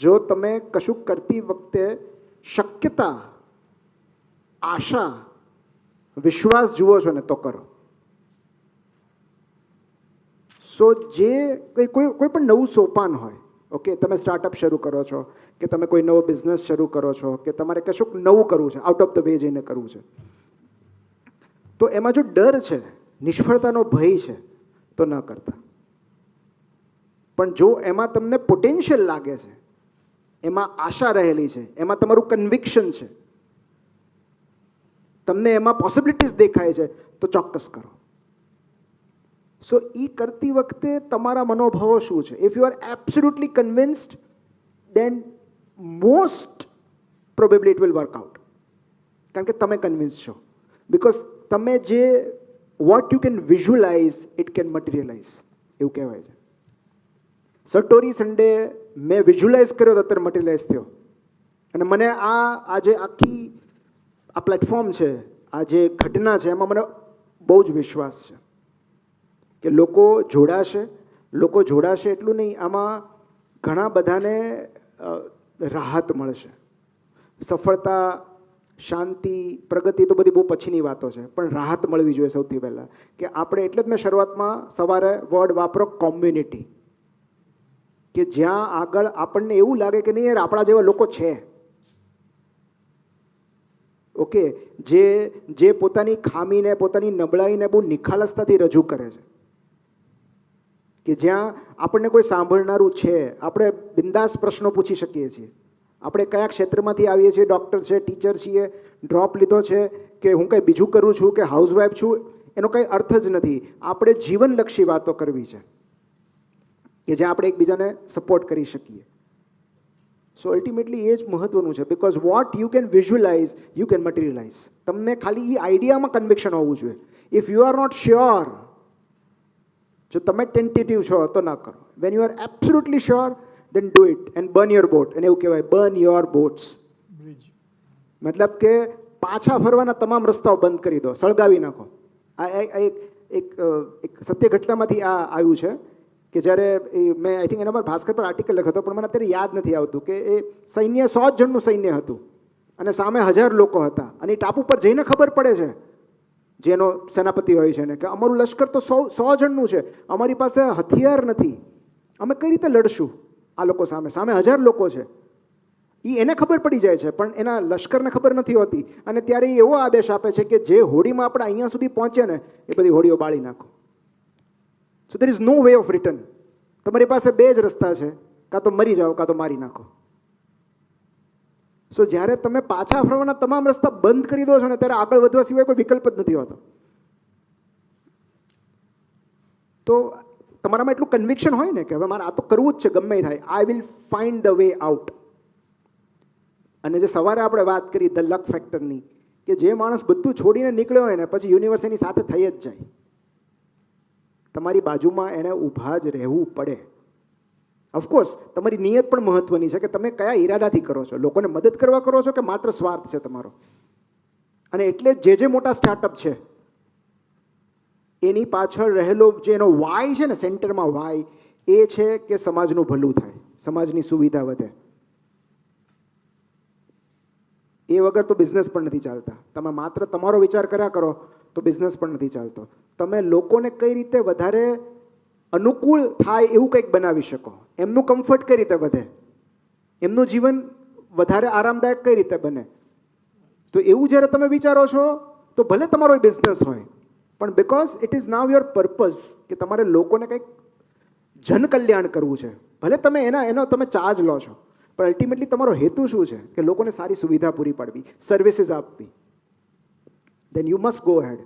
જો તમે કશું કરતી વખતે શક્યતા, આશા, વિશ્વાસ જુઓ છો ને તો કરો. સો જે કોઈ પણ નવું સોપાન હોય, ઓકે, તમે સ્ટાર્ટઅપ શરૂ કરો છો કે તમે કોઈ નવો બિઝનેસ શરૂ કરો છો કે તમારે કશુંક નવું કરવું છે, આઉટ ઓફ ધ વે જઈને કરવું છે, તો એમાં જો ડર છે, નિષ્ફળતાનો ભય છે, તો ન કરતા. પણ જો એમાં તમને પોટેન્શિયલ લાગે છે, એમાં આશા રહેલી છે, એમાં તમારું કન્વિક્શન છે, તમને એમાં પોસિબિલિટીઝ દેખાય છે, તો ચોક્કસ કરો. સો એ કરતી વખતે તમારા મનોભાવો શું છે? If you are absolutely convinced, then most probably it will work out. કારણ કે તમે કન્વિન્સ છો. બિકોઝ તમે જે what you can visualize it can materialize, એવું કહેવાય છે. સટોરી સન્ડે મેં વિઝ્યુઅલાઇઝ કર્યો તો અત્યારે મટીરિયલાઇઝ થયો. અને મને આ જે આખી આ પ્લેટફોર્મ છે, આ જે ઘટના છે, એમાં મને બહુ જ વિશ્વાસ છે કે લોકો જોડાશે એટલું નહીં, આમાં ઘણા બધાને રાહત મળશે. સફળતા, શાંતિ, પ્રગતિ તો બધી બહુ પછીની વાતો છે, પણ રાહત મળવી જોઈએ સૌથી પહેલાં. કે આપણે એટલે જ મેં શરૂઆતમાં સવારે વર્ડ વાપરો કોમ્યુનિટી, કે જ્યાં આગળ આપણને એવું લાગે કે નહીં યાર આપણા જેવા લોકો છે, ઓકે, જે પોતાની ખામીને, પોતાની નબળાઈને બહુ નિખાલસતાથી રજૂ કરે છે, કે જ્યાં આપણને કોઈ સાંભળનારું છે, આપણે બિંદાસ પ્રશ્નો પૂછી શકીએ છીએ. આપણે કયા ક્ષેત્રમાંથી આવીએ છીએ, ડૉક્ટર છે, ટીચર છીએ, ડ્રોપ લીધો છે કે હું કંઈ બીજું કરું છું કે હાઉસવાઈફ છું, એનો કંઈ અર્થ જ નથી. આપણે જીવનલક્ષી વાતો કરવી છે કે જ્યાં આપણે એકબીજાને સપોર્ટ કરી શકીએ. સો અલ્ટિમેટલી એ જ મહત્વનું છે. Because what you can visualize you can materialize. તમને ખાલી એ આઈડિયામાં કન્વિક્શન હોવું જોઈએ. If you are not sure, જો તમે ટેન્ટેટિવ છો તો ના કરો. When you are absolutely sure, then do it and burn your boat. એને એવું કહેવાય, burn your boats. મતલબ કે પાછા ફરવાના તમામ રસ્તાઓ બંધ કરી દો, સળગાવી નાખો. આ એક સત્ય ઘટનામાંથી આ આવ્યું છે કે જ્યારે મેં આઈ થિંક એના પર ભાસ્કર પર આર્ટિકલ લખ્યો હતો, પણ મને અત્યારે યાદ નથી આવતું, કે એ સૈન્ય 100 જણનું સૈન્ય હતું અને સામે 1000 લોકો હતા. અને એ ટાપુ પર જઈને ખબર પડે છે જેનો સેનાપતિ હોય છે ને, કે અમારું લશ્કર તો 100 જણનું છે, અમારી પાસે હથિયાર નથી, અમે કઈ રીતે લડશું આ લોકો સામે? સામે 1000 લોકો છે. એને ખબર પડી જાય છે, પણ એના લશ્કરને ખબર નથી હોતી. અને ત્યારે એ એવો આદેશ આપે છે કે જે હોડીમાં આપણે અહીંયા સુધી પહોંચે ને એ બધી હોડીઓ બાળી નાખો. So there is no way of return. તમારી પાસે 2 જ રસ્તા છે, કાં તો મરી જાઓ કાં તો મારી નાખો. સો જ્યારે તમે પાછા ફરવાના તમામ રસ્તા બંધ કરી દો છો ને, ત્યારે આગળ વધવા સિવાય કોઈ વિકલ્પ જ નથી હોતો. તો તમારામાં એટલું કન્વિક્શન હોય ને કે હવે મારે આ તો કરવું જ છે, ગમે થાય, I will find the way out. અને જે સવારે આપણે વાત કરી ધ લક ફેક્ટરની, કે જે માણસ બધું છોડીને નીકળ્યો હોય ને પછી યુનિવર્સ એની સાથે થઈ જ જાય. તમારી બાજુમાં એણે ઊભા જ રહેવું પડે. ઓફકોર્સ તમારી નિયત પણ મહત્વની છે, કે તમે કયા ઈરાદાથી કરો છો. લોકોને મદદ કરવા કરો છો કે માત્ર સ્વાર્થ છે તમારો? અને એટલે જે મોટા સ્ટાર્ટઅપ છે એની પાછળ રહેલો જે એનો વાય છે ને, સેન્ટરમાં વાય એ છે કે સમાજનું ભલું થાય, સમાજની સુવિધા વધે. એ વગર તો બિઝનેસ પણ નથી ચાલતા. તમે માત્ર તમારો વિચાર કર્યા કરો તો બિઝનેસ પણ નથી ચાલતો. તમે લોકોને કઈ રીતે વધારે અનુકૂળ થાય એવું કંઈક બનાવી શકો, એમનું કમ્ફર્ટ કઈ રીતે વધે, એમનું જીવન વધારે આરામદાયક કઈ રીતે બને, તો એવું જ્યારે તમે વિચારો છો તો ભલે તમારો બિઝનેસ હોય, પણ because it is now your purpose કે તમારે લોકોને કંઈક જનકલ્યાણ કરવું છે, ભલે તમે એનો તમે ચાર્જ લો છો, પણ અલ્ટિમેટલી તમારો હેતુ શું છે કે લોકોને સારી સુવિધા પૂરી પાડવી, સર્વિસીસ આપવી, દેન યુ મસ્ટ ગો હેડ.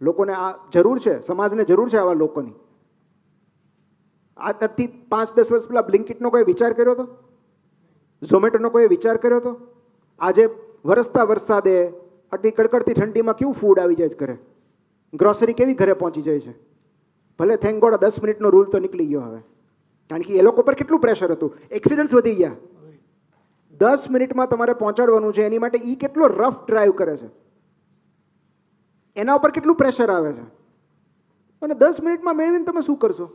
લોકોને આ જરૂર છે, સમાજને જરૂર છે આવા લોકોની. આજથી 5-10 વર્ષ પહેલાં બ્લિંકિટનો કોઈ વિચાર કર્યો હતો? ઝોમેટોનો કોઈ વિચાર કર્યો હતો? આજે વરસતા વરસાદે આટલી કડકડતી ઠંડીમાં કેવું ફૂડ આવી જાય છે ઘરે, ગ્રોસરી કેવી ઘરે પહોંચી જાય છે. ભલે થેન્ક ગોડ 10 મિનિટનો રૂલ તો નીકળી ગયો હવે, કારણ કે એ લોકો પર કેટલું પ્રેશર હતું, એક્સિડન્ટ્સ વધી ગયા. 10 મિનિટમાં તમારે પહોંચાડવાનું છે, એની માટે કેટલો રફ ડ્રાઈવ કરે છે, એના ઉપર કેટલું પ્રેશર આવે છે. અને 10 મિનિટમાં મેળવીને તમે શું કરશો?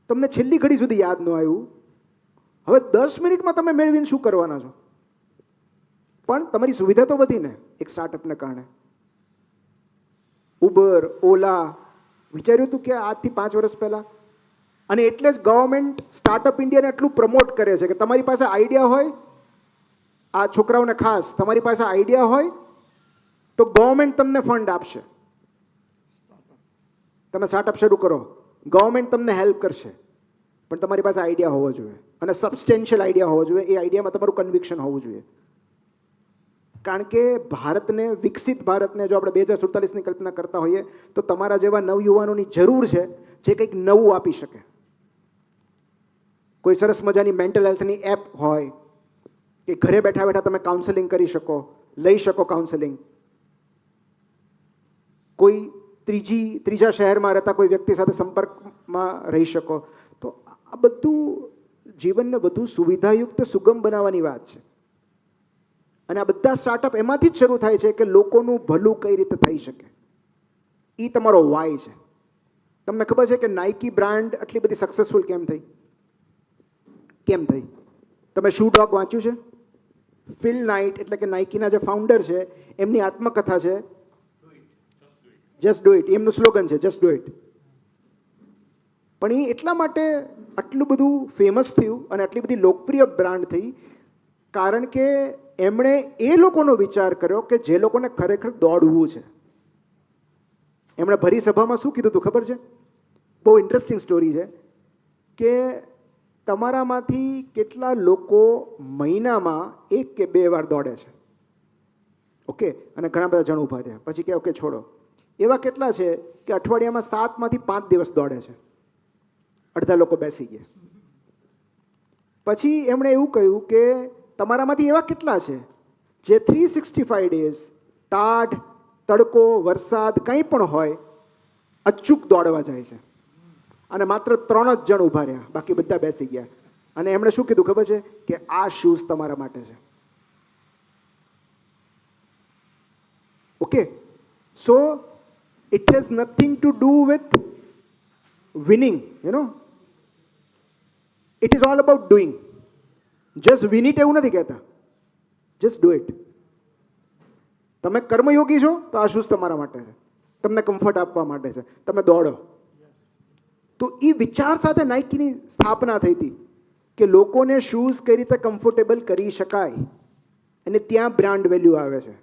તમને છેલ્લી ઘડી સુધી યાદ ન આવ્યું હવે 10 મિનિટમાં તમે મેળવીને શું કરવાના છો? પણ તમારી સુવિધા તો વધી ને એક સ્ટાર્ટઅપને કારણે. ઉબર, ઓલા, વિચાર્યું હતું કે આજથી 5 વર્ષ પહેલાં? અને એટલે જ ગવર્મેન્ટ સ્ટાર્ટઅપ ઇન્ડિયાને એટલું પ્રમોટ કરે છે કે તમારી પાસે આઈડિયા હોય, આ છોકરાઓને ખાસ, તમારી પાસે આઈડિયા હોય તો ગવર્મેન્ટ તમને ફંડ આપશે. તમે સ્ટાર્ટઅપ શરૂ કરો, ગવર્મેન્ટ તમને હેલ્પ કરશે, પણ તમારી પાસે આઈડિયા હોવો જોઈએ અને સબસ્ટેન્શિયલ આઈડિયા હોવો જોઈએ. એ આઈડિયામાં તમારું કન્વિક્શન હોવું જોઈએ. કારણ કે ભારતને, વિકસિત ભારતને જો આપણે 2047ની કલ્પના કરતા હોઈએ તો તમારા જેવા નવયુવાનોની જરૂર છે જે કંઈક નવું આપી શકે. કોઈ સરસ મજાની મેન્ટલ હેલ્થની એપ હોય કે ઘરે બેઠા બેઠા તમે કાઉન્સેલિંગ કરી શકો, લઈ શકો કાઉન્સેલિંગ. કોઈ ત્રીજા શહેરમાં રહેતા કોઈ વ્યક્તિ સાથે સંપર્કમાં રહી શકો. તો આ બધું જીવનને વધુ સુવિધાયુક્ત, સુગમ બનાવવાની વાત છે. અને આ બધા સ્ટાર્ટઅપ એમાંથી જ શરૂ થાય છે કે લોકોનું ભલું કઈ રીતે થઈ શકે. એ તમારો વાય છે. તમને ખબર છે કે નાઇકી બ્રાન્ડ આટલી બધી સક્સેસફુલ કેમ થઈ? તમે શૂ ડોગ વાંચ્યું છે? ફિલ નાઇટ, એટલે કે નાઇકીના જે ફાઉન્ડર છે, એમની આત્મકથા છે જસ્ટ ડુ ઇટ. એમનું સ્લોગન છે જસ્ટ ડુ ઇટ. પણ એ એટલા માટે આટલું બધું ફેમસ થયું અને આટલી બધી લોકપ્રિય બ્રાન્ડ થઈ કારણ કે એમણે એ લોકોનો વિચાર કર્યો કે જે લોકોને ખરેખર દોડવું છે. એમણે ભરી સભામાં શું કીધું હતું ખબર છે? બહુ ઇન્ટરેસ્ટિંગ સ્ટોરી છે કે તમારામાંથી કેટલા લોકો મહિનામાં 1 કે 2 વાર દોડે છે? ઓકે, અને ઘણા બધા જણ ઊભા થયા. પછી કે ઓકે છોડો. એવા કેટલા છે કે અઠવાડિયામાં 7 માંથી 5 દિવસ દોડે છે? અડધા લોકો બેસી ગયા. પછી એમણે એવું કહ્યું કે તમારામાંથી એવા કેટલા છે જે 365 ડેઝ, ટાઢ, તડકો, વરસાદ કંઈ પણ હોય, અચૂક દોડવા જાય છે? અને માત્ર 3 જ જણ ઊભા રહ્યા, બાકી બધા બેસી ગયા. અને એમણે શું કીધું ખબર છે? કે આ શૂઝ તમારા માટે છે. Okay, so it has nothing to do with winning, it is all about doing. just win it એવું નથી કહેતા, just do it. તમે કર્મયોગી છો તો આ શૂઝ તમારા માટે છે, તમને કમ્ફર્ટ આપવા માટે છે, તમે દોડો. તો એ વિચાર સાથે નાઇકીની સ્થાપના થઈ હતી કે લોકોને શૂઝ કઈ રીતે કમ્ફર્ટેબલ કરી શકાય, અને ત્યાં બ્રાન્ડ વેલ્યુ આવે છે.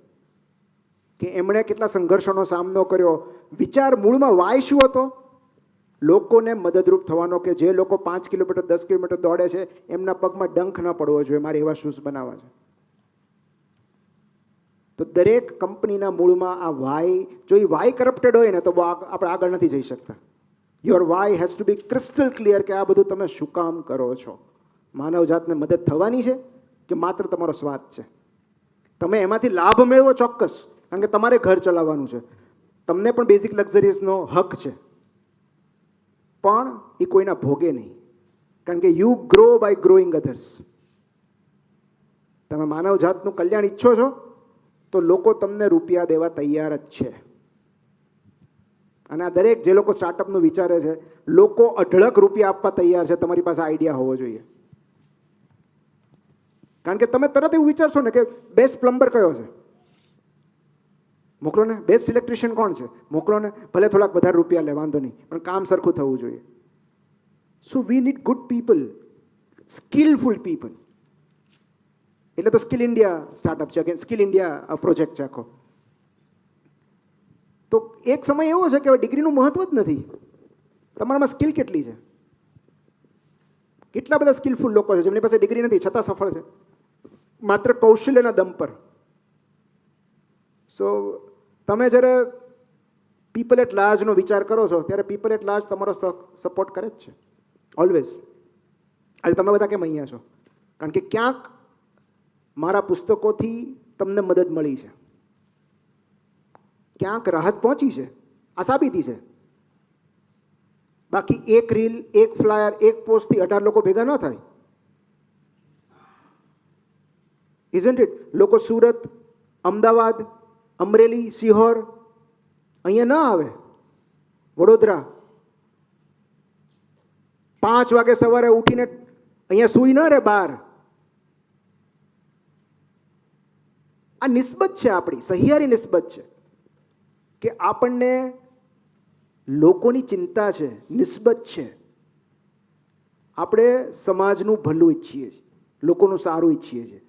કે એમણે કેટલા સંઘર્ષોનો સામનો કર્યો. વિચાર મૂળમાં વાય શું હતો? લોકોને મદદરૂપ થવાનો, કે જે લોકો 5 કિલોમીટર 10 કિલોમીટર દોડે છે એમના પગમાં ડંખ ન પડવો જોઈએ, મારે એવા શૂઝ બનાવવા છે. તો દરેક કંપનીના મૂળમાં આ વાય, જો એ વાય કરપ્ટેડ હોય ને તો આપણે આગળ નથી જઈ શકતા. Your why has to be crystal clear કે આ બધું તમે શું કામ કરો છો. માનવ જાતને મદદ થવાની છે કે માત્ર તમારો સ્વાર્થ છે? તમે એમાંથી લાભ મેળવો ચોક્કસ, કારણ કે તમારે ઘર ચલાવવાનું છે, તમને પણ બેઝિક લક્ઝરીઝનો હક છે, પણ એ કોઈના ભોગે નહીં. કારણ કે you grow by growing others. તમે માનવ જાતનું કલ્યાણ ઈચ્છો છો તો લોકો તમને રૂપિયા દેવા તૈયાર જ છે. અને આ દરેક જે લોકો સ્ટાર્ટઅપનું વિચારે છે, લોકો અઢળક રૂપિયા આપવા તૈયાર છે. તમારી પાસે આઈડિયા હોવો જોઈએ. કારણ કે તમે તરત એવું વિચારશો ને કે બેસ્ટ પ્લમ્બર કયો છે, મોકલો ને. બેસ્ટ ઇલેક્ટ્રિશિયન કોણ છે, મોકલો ને. ભલે થોડાક વધારે રૂપિયા લે, વાંધો નહીં, પણ કામ સરખું થવું જોઈએ. So we need good people, skillful people. એટલે તો સ્કિલ ઇન્ડિયા સ્ટાર્ટઅપ છે, સ્કિલ ઇન્ડિયા પ્રોજેક્ટ છે આખો. તો એક સમય એવો છે કે હવે ડિગ્રીનું મહત્વ જ નથી. તમારામાં સ્કિલ કેટલી છે? કેટલા બધા સ્કિલફુલ લોકો છે જેમની પાસે ડિગ્રી નથી છતાં સફળ છે, માત્ર કૌશલ્યના દમ પર. સો તમે જ્યારે પીપલ એટ લાર્જનો વિચાર કરો છો ત્યારે પીપલ એટ લાર્જ તમારો સપોર્ટ કરે જ છે ઓલવેઝ. આજે તમે બધા કેમ અહીંયા છો? કારણ કે ક્યાંક મારા પુસ્તકોથી તમને મદદ મળી છે, ક્યાંક રાહત પહોંચી છે. આ સાબિતી છે. બાકી એક રીલ, એક ફ્લાયર, એક પોસ્ટથી 18 લોકો ભેગા ન થાય. Isn't it? લોકો સુરત, અમદાવાદ, અમરેલી, સિહોર અહીંયા ન આવે. વડોદરા 5 વાગે સવારે ઉઠીને અહીંયા સૂઈ ન રે બહાર. આ નિસ્બત છે આપણી, સહિયારી નિસ્બત છે કે આપણને લોકોની ચિંતા છે, નિસ્બત છે. આપણે સમાજનું ભલું ઈચ્છીએ છીએ, લોકોનું સારું ઈચ્છીએ છીએ.